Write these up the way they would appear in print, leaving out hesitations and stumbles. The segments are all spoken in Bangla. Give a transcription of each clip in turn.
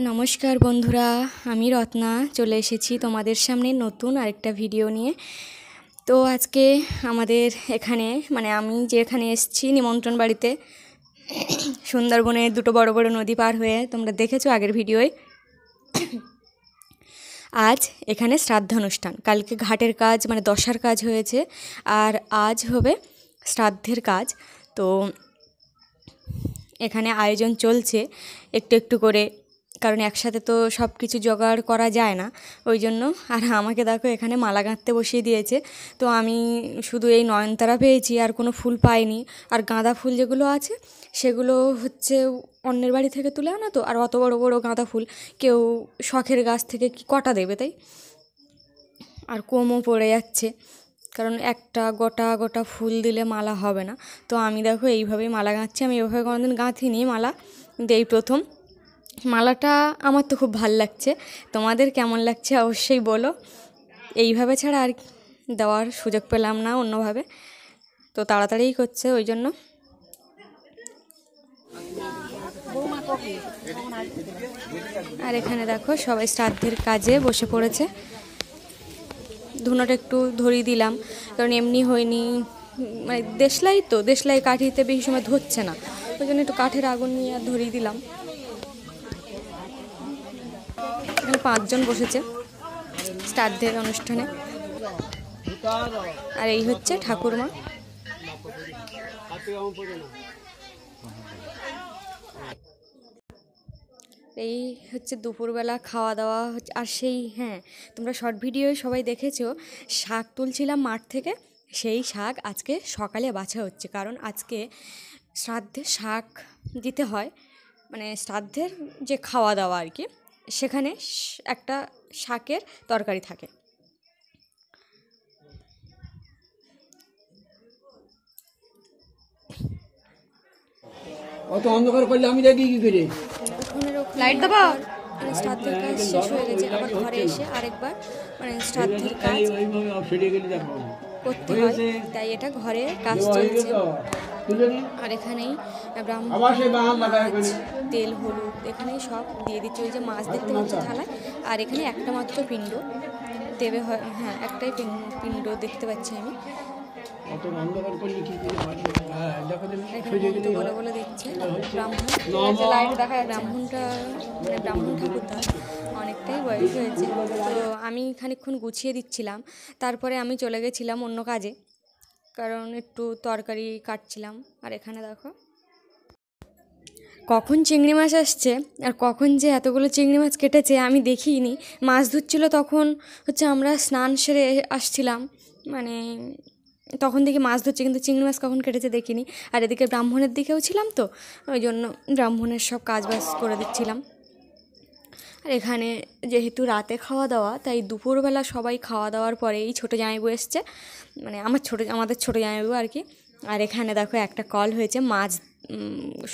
নমস্কার বন্ধুরা, আমি রত্না চলে এসেছি তোমাদের সামনে নতুন আরেকটা ভিডিও নিয়ে। তো আজকে আমাদের এখানে আমি যেখানে এসেছি নিমন্ত্রণ বাড়িতে, সুন্দরবনে দুটো বড় বড় নদী পার হয়ে, তোমরা দেখেছো আগের ভিডিওয়। আজ এখানে শ্রাদ্ধানুষ্ঠান, কালকে ঘাটের কাজ দশার কাজ হয়েছে, আর আজ হবে শ্রাদ্ধের কাজ। তো এখানে আয়োজন চলছে একটু একটু করে, কারণ একসাথে তো সব কিছু জোগাড় করা যায় না, ওই জন্য। আর আমাকে দেখো এখানে মালা গাঁথতে বসিয়ে দিয়েছে। তো আমি শুধু এই নয়নতারা পেয়েছি, আর কোনো ফুল পাইনি। আর গাঁদা ফুল যেগুলো আছে সেগুলো হচ্ছে অন্যের বাড়ি থেকে তুলে আনা, তো আর অত বড় বড় গাঁদা ফুল কেউ শখের গাছ থেকে কি কটা দেবে, তাই। আর কমও পড়ে যাচ্ছে, কারণ একটা গোটা গোটা ফুল দিলে মালা হবে না। তো আমি দেখো এইভাবেই মালা গাঁথছি। আমি এভাবে কোনোদিন গাঁথিনি মালা, কিন্তু এই প্রথম। মালাটা আমার তো খুব ভাল লাগছে, তোমাদের কেমন লাগছে অবশ্যই বলো। এইভাবে ছাড়া আর দেওয়ার সুযোগ পেলাম না অন্যভাবে, তো তাড়াতাড়িই করছে ওই জন্য। আর এখানে দেখো সবাই শ্রাদ্ধের কাজে বসে পড়েছে। ধুনোটা একটু ধরিয়ে দিলাম, কারণ এমনি হয়নি, দেশলাই কাঠিতে বেশি সময় ধরছে না, ওই জন্য একটু কাঠের আগুন নিয়ে আর ধরিয়ে দিলাম। এখানে 5 জন বসেছে শ্রাদ্ধের অনুষ্ঠানে। আর এই হচ্ছে ঠাকুরমা। এই হচ্ছে দুপুরবেলা খাওয়া দাওয়া হচ্ছে। আর সেই তোমরা শর্ট ভিডিও সবাই দেখেছো, শাক তুলছিলাম মাঠ থেকে, সেই শাক আজকে সকালে বাছা হচ্ছে, কারণ আজকে শ্রাদ্ধে শাক দিতে হয়, শ্রাদ্ধের যে খাওয়া দাওয়া আর কি, সেখানে একটা শাকের তরকারি থাকে। অত অন্ধকার করলে আমি দেখি কি করে? লাইট দেবো। শ্রাদ্ধের কাজ শেষ হয়ে গেছে, আবার ঘরে এসে আরেকবার শ্রাদ্ধের কাজ করতে হয়, তাই এটা ঘরে কাজ চলছে। আর এখানেই মাছ, তেল, হলুদ এখানেই সব দিয়ে দিচ্ছে। ওই যে মাছ দেখতে পাচ্ছ থালায়, আর এখানে একটা মাত্র পিণ্ড দেবে হয়, একটাই পিণ্ড দেখতে পাচ্ছি আমি। বলে দিচ্ছে ব্রাহ্মণটা ব্রাহ্মণ ঠাকুরদা অনেকটাই বয়স হয়েছে। তো আমি খানিকক্ষণ গুছিয়ে দিচ্ছিলাম, তারপরে আমি চলে গেছিলাম অন্য কাজে, কারণ একটু তরকারি কাটছিলাম। আর এখানে দেখো কখন চিংড়ি মাছ আসছে, আর কখন যে এতগুলো চিংড়ি মাছ কেটেছে আমি দেখিনি। মাছ ধুচ্ছিল তখন হচ্ছে আমরা স্নান সেরে আসছিলাম, তখন দেখি মাছ ধরছে, কিন্তু চিংড়ি মাছ কখন কেটেছে দেখিনি। আর এদিকে ব্রাহ্মণের দিকেও ছিলাম, তো ওই জন্য ব্রাহ্মণের সব কাজ বাজ করে দিচ্ছিলাম। আর এখানে যেহেতু রাতে খাওয়া দাওয়া, তাই দুপুরবেলা সবাই খাওয়া দাওয়ার পরে এই ছোটো জামাইবু এসছে, আমাদের ছোটো জামাইবু আর কি। আর এখানে দেখো একটা কল হয়েছে, মাছ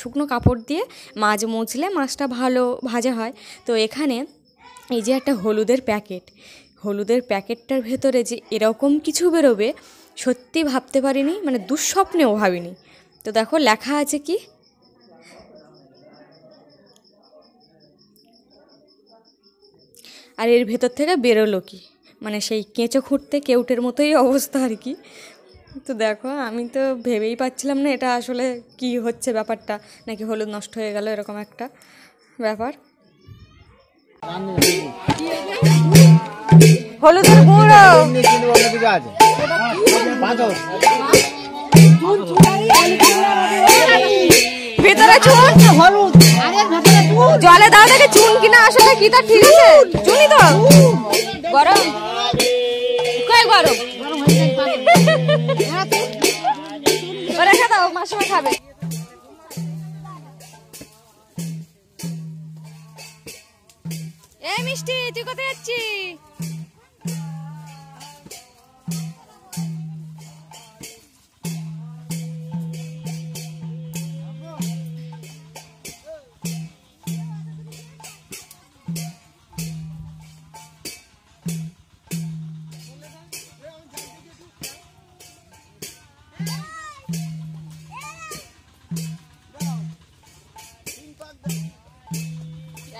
শুকনো কাপড় দিয়ে মাছ মুছলে মাছটা ভালো ভাজা হয়। তো এখানে এই যে একটা হলুদের প্যাকেটটার ভেতরে যে এরকম কিছু বেরোবে সত্যি ভাবতে পারিনি, দুঃস্বপ্নেও ভাবিনি। তো দেখো লেখা আছে কি, আর এর ভেতর থেকে বেরোলো কি, সেই কেঁচো খুঁড়তে কেউটের মতোই অবস্থা আর কি। তো দেখো আমি তো ভেবেই পাচ্ছিলাম না এটা আসলে কি হচ্ছে ব্যাপারটা, নাকি হলুদ নষ্ট হয়ে গেল, এরকম একটা ব্যাপার। হলুদের গুঁড়ো ভিতরে চুন, হলুদ জলে দাও দেখে চুন কিনা আসলে কি, তা ঠিক আছে চুনই তো গরম রেখে দাও, মাসুমা খাবে। এই মিষ্টি তুই কোথায় যাচ্ছিস?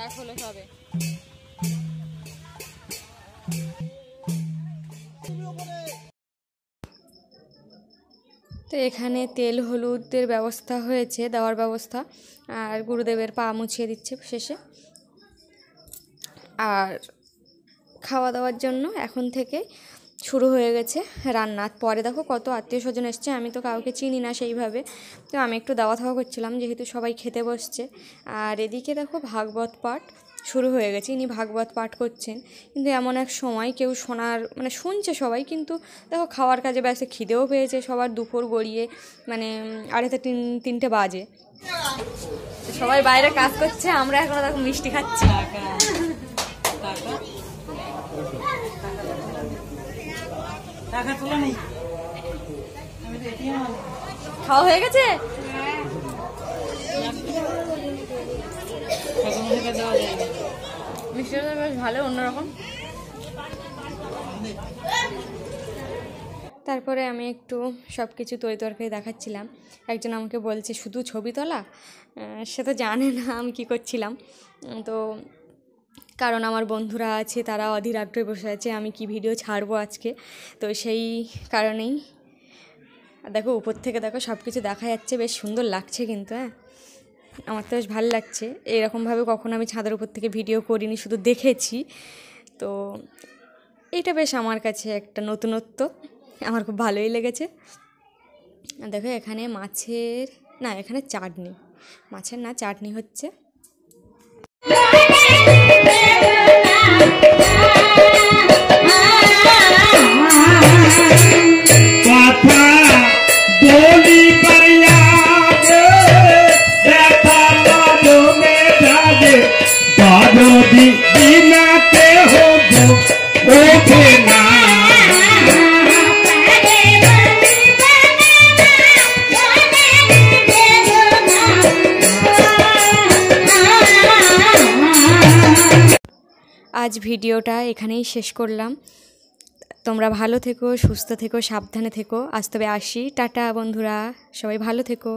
এক হলো সবে। তো এখানে তেল হলুদের ব্যবস্থা হয়েছে, দেওয়ার ব্যবস্থা, আর গুরুদেবের পা মুছিয়ে দিচ্ছে শেষে। আর খাওয়া দাওয়ার জন্য এখন থেকে শুরু হয়ে গেছে রান্না। পরে দেখো কত আত্মীয় স্বজন এসছে, আমি তো কাউকে চিনি না সেইভাবে, তো আমি একটু দাওয়া থাওয়া করছিলাম যেহেতু সবাই খেতে বসছে। আর এদিকে দেখো ভাগবত পাঠ শুরু হয়ে গেছে, ইনি ভাগবত পাঠ করছেন। কিন্তু এমন এক সময় কেউ শোনার মানে শুনছে সবাই, কিন্তু দেখো খাওয়ার কাজে ব্যস্ত, খিদেও পেয়েছে সবার, দুপুর গড়িয়ে মানে 2:30-3টে বাজে, সবাই বাইরে কাজ করছে, আমরা এখনো দেখো মিষ্টি খাচ্ছি। খাওয়া হয়ে গেছে? মিষ্টিটা বেশ ভালো, অন্যরকম। তারপরে আমি একটু সব কিছু তরকারি দেখাচ্ছিলাম। একজন আমাকে বলছে শুধু ছবি তোলা, সে তো জানে না আমি কী করছিলাম। তো কারণ আমার বন্ধুরা আছে, তারা অধীর আগ্রহে বসে আছে আমি কি ভিডিও ছাড়বো আজকে, তো সেই কারণেই দেখো উপর থেকে দেখো সব কিছু দেখা যাচ্ছে, বেশ সুন্দর লাগছে কিন্তু। হ্যাঁ, আমার তো বেশ ভালো লাগছে। এরকমভাবে কখনো আমি ছাদের উপর থেকে ভিডিও করিনি, শুধু দেখেছি। তো এটা বেশ আমার কাছে একটা নতুনত্ব, আমার খুব ভালোই লেগেছে। দেখো এখানে মাছের না, এখানে চাটনি, মাছের না চাটনি হচ্ছে। আজ ভিডিওটা এখানেই শেষ করলাম। তোমরা ভালো থেকো, সুস্থ থেকো, সাবধানে থেকো। আজ তবে আসি, টাটা বন্ধুরা, সবাই ভালো থেকো।